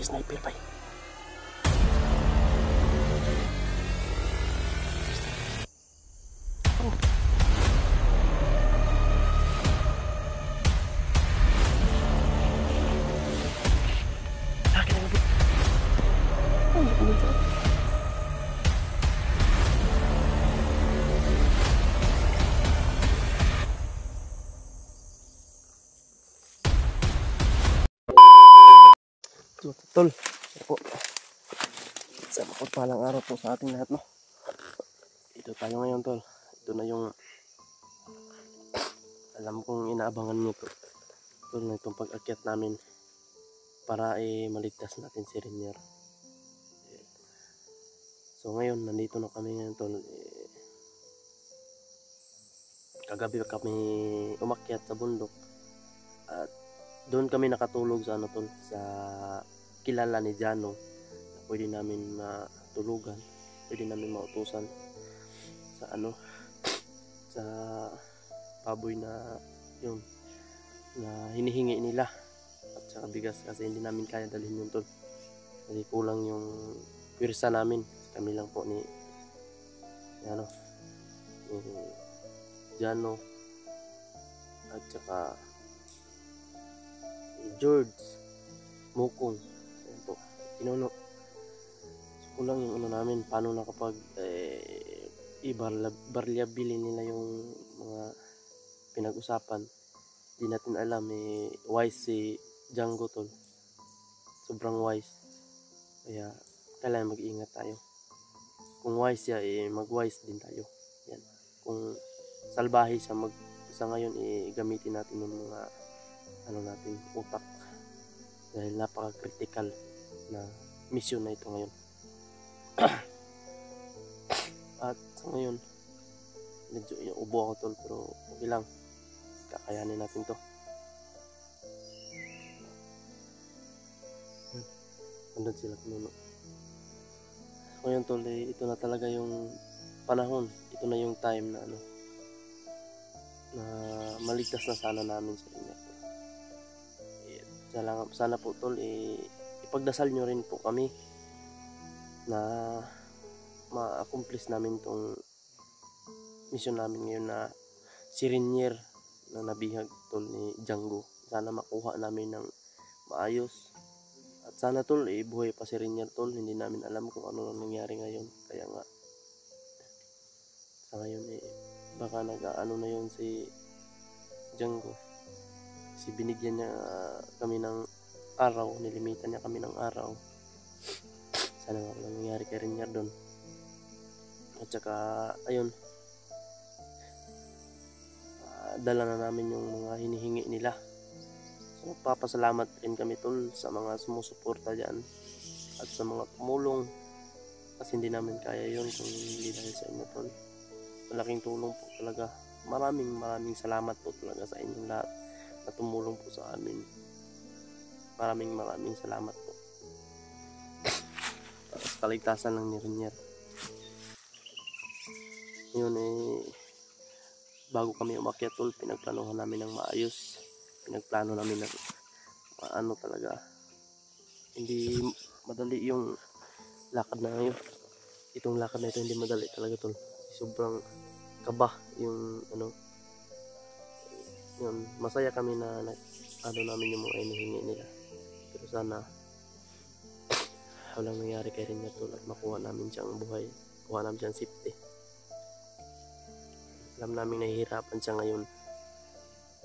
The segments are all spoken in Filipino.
Sniper pa. Tol, po. Sa mapagpalang araw po sa ating lahat, no? Ito tayo ngayon, tol. Ito na yung alam kong inaabangan nyo to. Tol, na itong pag-akyat namin para maligtas natin si Rainier. So ngayon, nandito na kami ngayon, tol. Kagabi kami umakyat sa bundok at doon kami nakatulog sa ano, tol, sa kilala ni Jano na pwede namin matulugan, pwede namin mautusan sa ano, sa baboy na yun na hinihingi nila at saka bigas kasi hindi namin kaya dalhin yun, tol, kasi kulang yung pwersa namin. Kami lang po ni ano, ni Jano at saka ni George Mukong. Ayan po, pinuno. So, kulang yung ano namin, paano na kapag ibaryabili nila yung mga pinag-usapan. Di natin alam, wise si Django, tol. Sobrang wise. Kaya kailangan mag-ingat tayo. Kung wise siya, mag-wise din tayo. Yan. Kung salbahe siya, sa ngayon, gamitin natin yung mga ano natin, utak. Dahil napaka-critical na mission na ito ngayon. At sa ngayon, medyo ubo ako, tol, pero okay lang. Kakayanin natin to. Andun sila pinuno. So ngayon, tol, ito na talaga yung panahon. Ito na yung time na ano, na maligtas na sana namin sa inyo. Sana po, tol, ipagdasal nyo rin po kami na ma-accomplish namin tong mission namin ngayon na si Rainier na nabihag, tol, ni Django. Sana makuha namin ng maayos. At sana, tol, buhay pa si Rainier, tol. Hindi namin alam kung ano nangyari ngayon. Kaya nga, sa ngayon, baka nag-ano na yun si Django. Kasi binigyan niya kami ng araw, nilimitan niya kami ng araw. Sana nga walang nangyari kay Rainier doon. At saka, ayun, dala na namin yung mga hinihingi nila. So, magpapasalamat rin kami, tol, sa mga sumusuporta dyan at sa mga tumulong. Kasi hindi namin kaya yun kung hindi dahil sa inyo, tol. Malaking tulong po talaga. Maraming salamat po talaga sa inyong lahat na tumulong po sa amin. Maraming salamat po. Tapos kaligtasan lang ni Rainier. Yun, bago kami umakyat, tol, pinagplanuhan namin ng maayos. Pinagplano namin ng ano talaga. Hindi madali yung lakad na ngayon. Itong lakad na ito hindi madali talaga, tol. Sobrang kaba yung ano. Yun, masaya kami na ano namin yung mga hinihingi nila. Pero sana walang nangyari kay Rainier, tol, at makuha namin siyang buhay. Kuha namin siyang safety. Alam namin nahihirapan siya ngayon.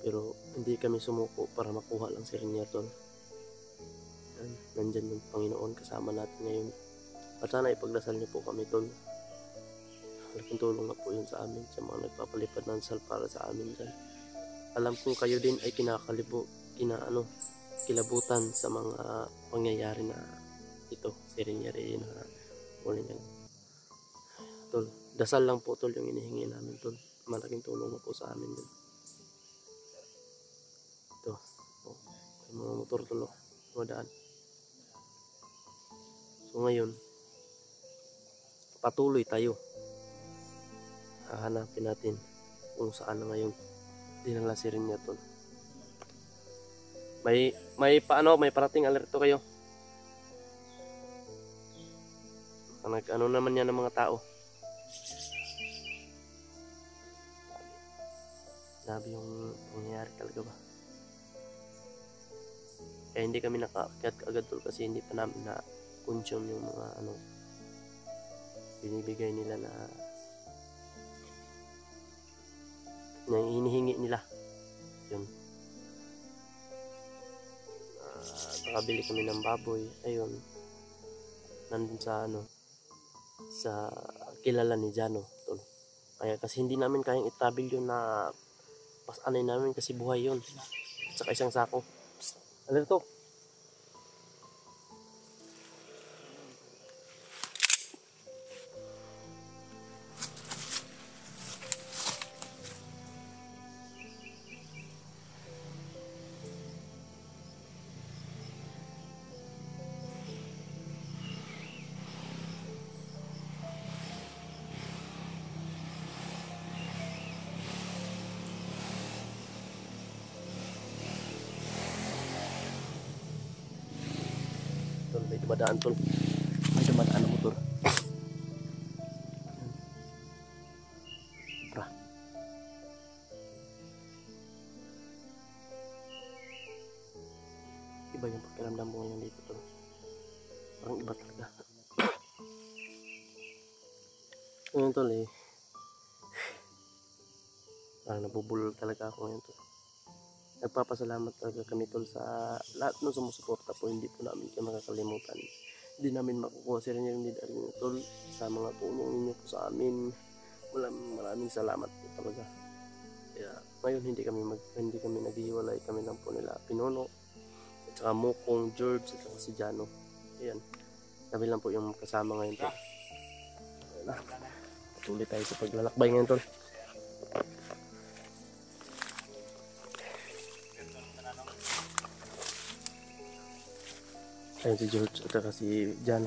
Pero hindi kami sumuko para makuha lang si Rainier, tol. Nandyan yung Panginoon kasama natin ngayon. At sana ipagdasal niyo po kami, tol. Malaking tulong na po yun sa amin, sa mga nagpapalipad ng sal para sa amin dyan. Alam kong kayo din ay kilabutan sa mga pangyayari na ito, si Rainier na huli niya. Tol, dasal lang po, tol, yung inihingi namin, tol. Malaking tulong na po sa amin yun. Ito, yung mga motor, tol, madaan. So ngayon, patuloy tayo. Hahanapin natin kung saan na ngayon dinala si Rainier, tol. May parating alerto kayo. Nag-ano naman yan ng mga tao. Grabe yung pangyayari talaga ba. Kaya hindi kami nakaakyat agad tol kasi hindi pa namin na consume yung mga ano binibigay nila na hinihingi nila. Yun. Nakabili kami ng baboy. Ayun. Nandun sa ano sa kilala ni Jano tol. Kaya kasi hindi namin kayang i-travel yun na pasanay namin kasi buhay yun. Saka isang sako. Ano to? Tol, may dumadaan tol. May dumadaan na motor. Tara. Iba yung pakiramdam mo ngayon dito tol. Parang iba talaga. Ngayon tol eh. Parang nabubulol talaga ako ngayon tol. Nagpapasalamat talaga kami tol sa lahat ng sumusuporta po. Hindi po namin kayo makakalimutan. Hindi namin makukuha sila yung need rin tol sa mga tulong ninyo po sa amin. Maraming salamat po talaga. Kaya ngayon hindi kami naghihiwalay. Kami lang po nila Pinuno at saka Mukong, George at saka si Jano. Ayan. Kami lang po yung kasama ngayon tol. Patuloy tayo sa paglalakbay ngayon tol. Ayun si George at saka si Jano.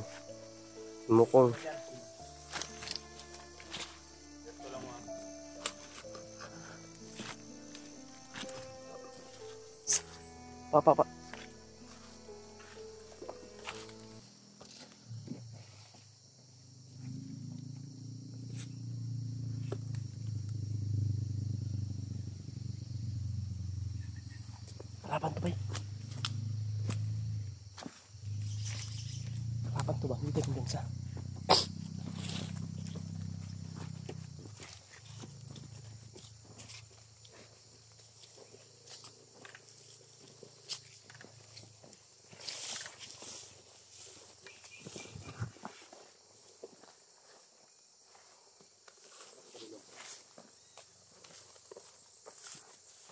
Mukong. Pa. Harapan to ba? Harapan to ba? Hindi kong gansa.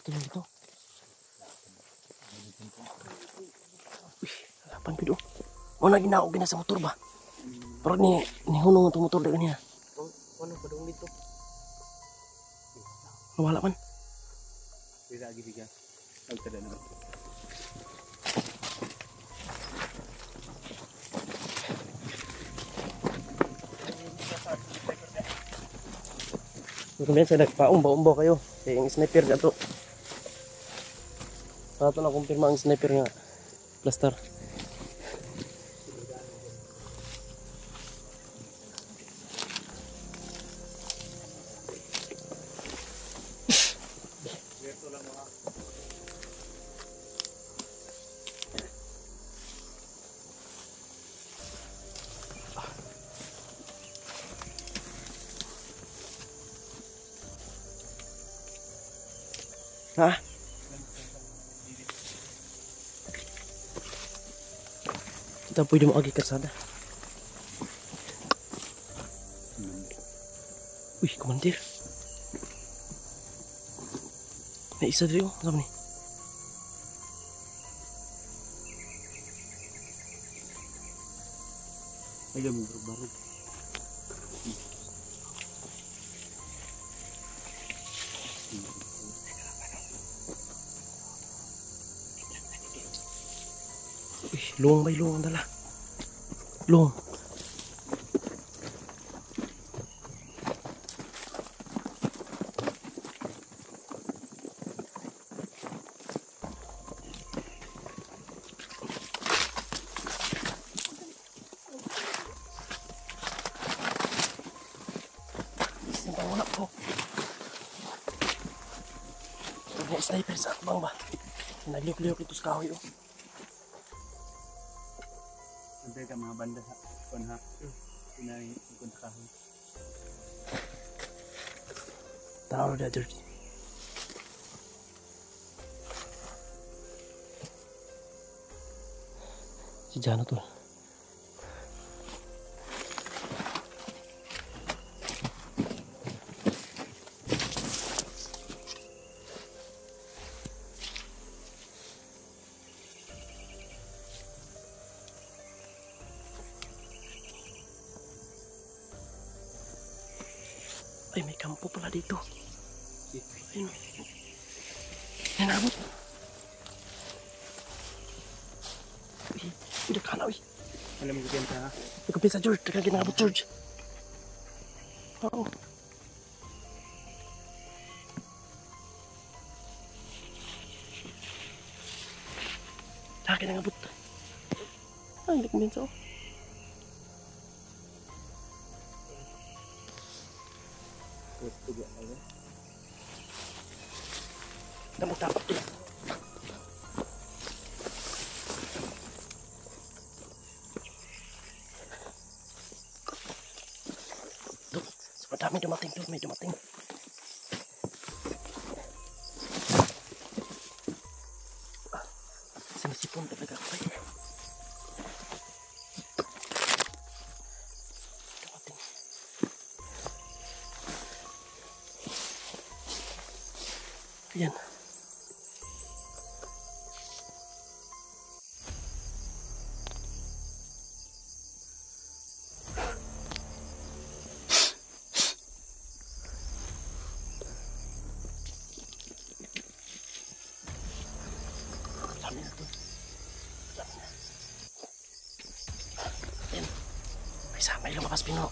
Tingnan dito. Uy, harapan pido. Mo na ginao gina sa motor ba? Parang ni hunong itong motor na niya. Ano pa dong dito? Wala man. Tidak lagi tiga. Kalau tidak nak. Kemudian saya nagpa-umba-umba kayo. Kaya yung sniper na to. Para to na kumpirma ang sniper nga. Plaster. Ha? Kita pwede mo agi kasada. Uy, komandir. May isa dito. Ano ni? Ayo baru. Luwang bay luwang dala. Luwang. wala po. May sniper sa akbang ba? Nagliyok-liyok ito sa kahoy oh. Siyempre ka mga banda sa kon ha. Pinay kon sa kahoy. Tanaw na dirty. Si Jano to. Ay, may kampo pala dito. Ayun. Yan, abot. Uy, udah ka na, uy. Alam mo ko ha. Nagkapit sa George, nagkagin na abot, George. Oo. Nagkagin na abot. Ay, hindi ko minsa, oh. Dapat ito. Doon, sa madami dumating doon, may dumating. Sinisipon talaga ako eh. Dumating. Ayan. Dami na doon. Dami na. Ayan. May lumabas Pino.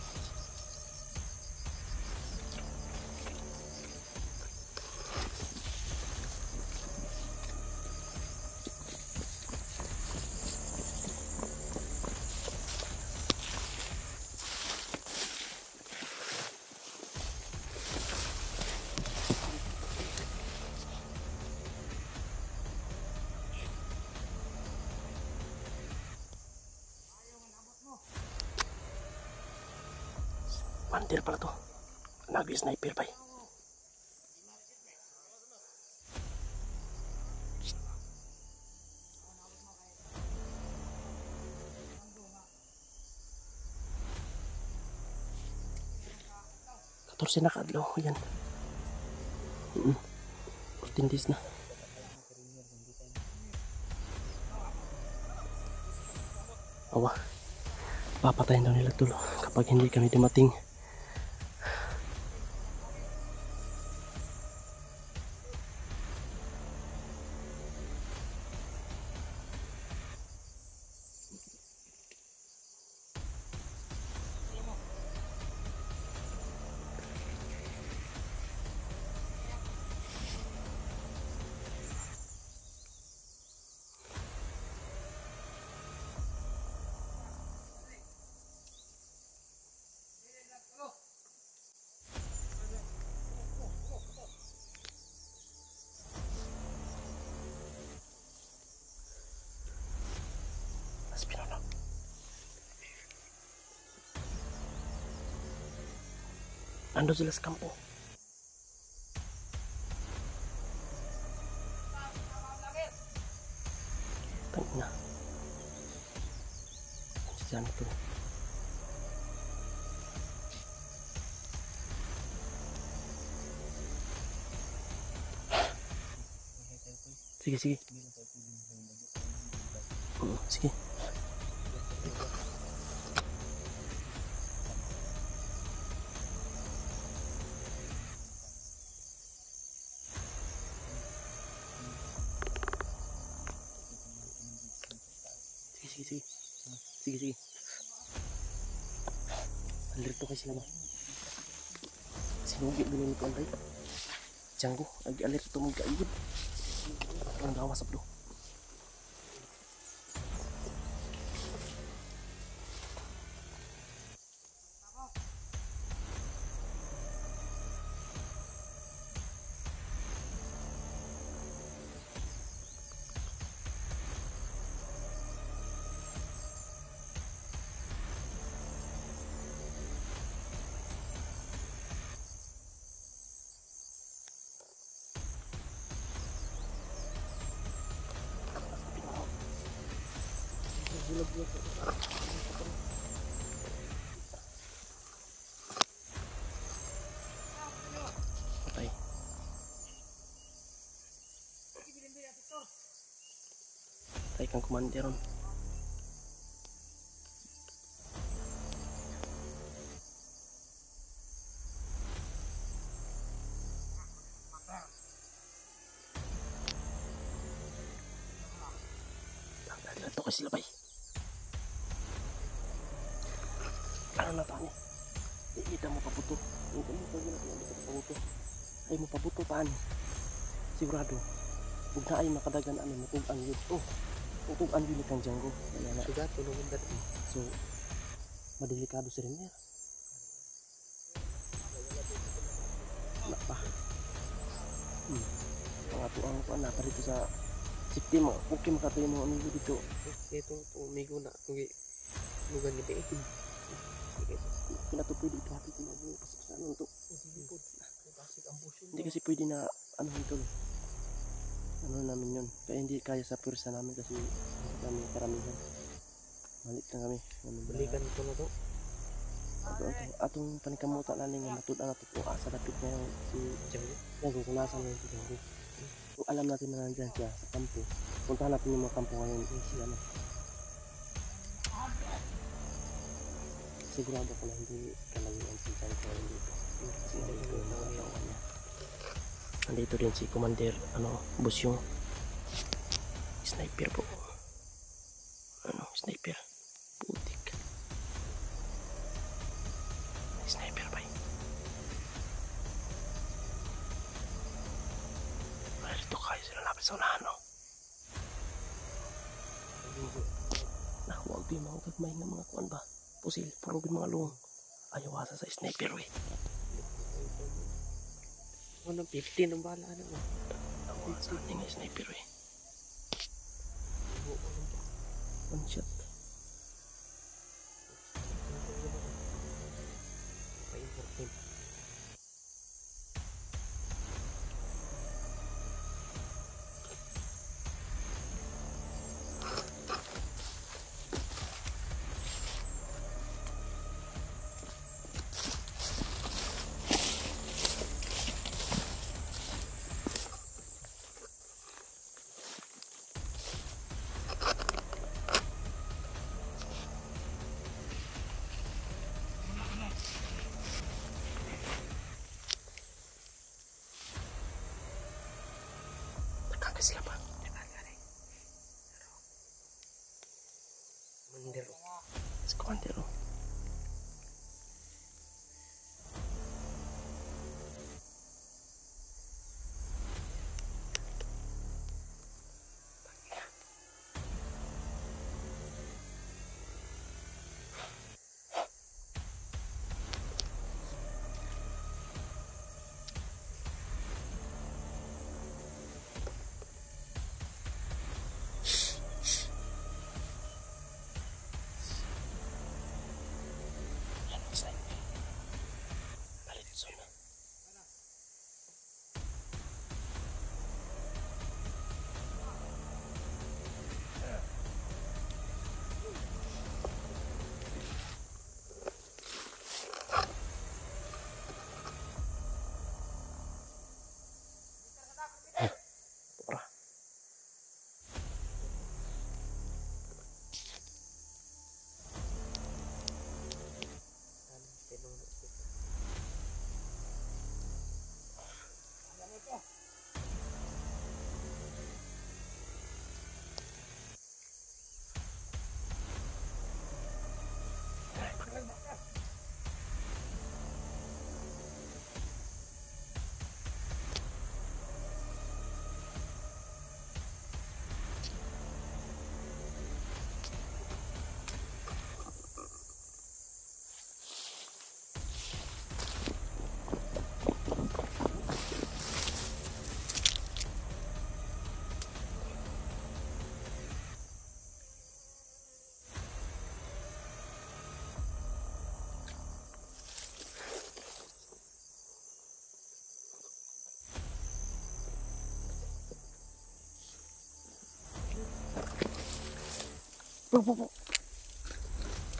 Mandir pala to. Nag-sniper pa eh. Katorse na kadlaw. Yan. 14 days na. Awa. Papatayin daw nila tulo kapag hindi kami dumating. Nandun sila sa kampo. Tangina. Si Jano to. Sige, sige. Sige. Sige. Sige. Alerto kayo sila ba? Sinugi din yung kuantay. Django, nag-alerto mag-kaigid. Ang gawa sa bro. Patay. Patay kang commander ron. Ito kasi sila bay. Ano na tani? Hindi mo pabuto. Hindi mo pabuto. Ay mo pabuto paan. Sigurado. Huwag na ay makadagan ano matugan yun. Oh, matugan yun kang Django. Sudah tulungan dati. So, madelikado sa rin niya. Wala pa. Mga tuang pa na parito sa safety mo. Okay makatayo mo amigo dito. Ito umigo na. Lugan ni Be. Kina to pwede ito hati ko na pasok sa ano to. Hindi kasi pwede na ano ito. Ano namin yun. Kaya hindi kaya sa pursa namin kasi hindi kami karamihan. Malit na kami. Balikan ito na to. Atong panikamuta na nga matuda na ito kung asa dapit na yung si Django. Django kung nasa na yung si Django. Kung alam natin na nandyan siya sa kampo, puntahan natin yung mga kampo ngayon si ano. Sigurado ko na hindi kalawian si Django dito. Kasi nandito yung mga tawa niya. Nandito din si Commander Busyong. Sniper po. Sniper. Putik. Sniper ba yun? Dito kayo sila lapit sa unahan, no? Nakuwag din mga gagmay ng mga kuwan ba? Pusil, purugin mga luong. Ayaw asa sa sniper, we. Ano, 15 ang bala na mo. Nakuwag sa ating sniper, we. One shot. Sila pa. Mandero. Si Commander. Po.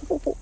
Opo.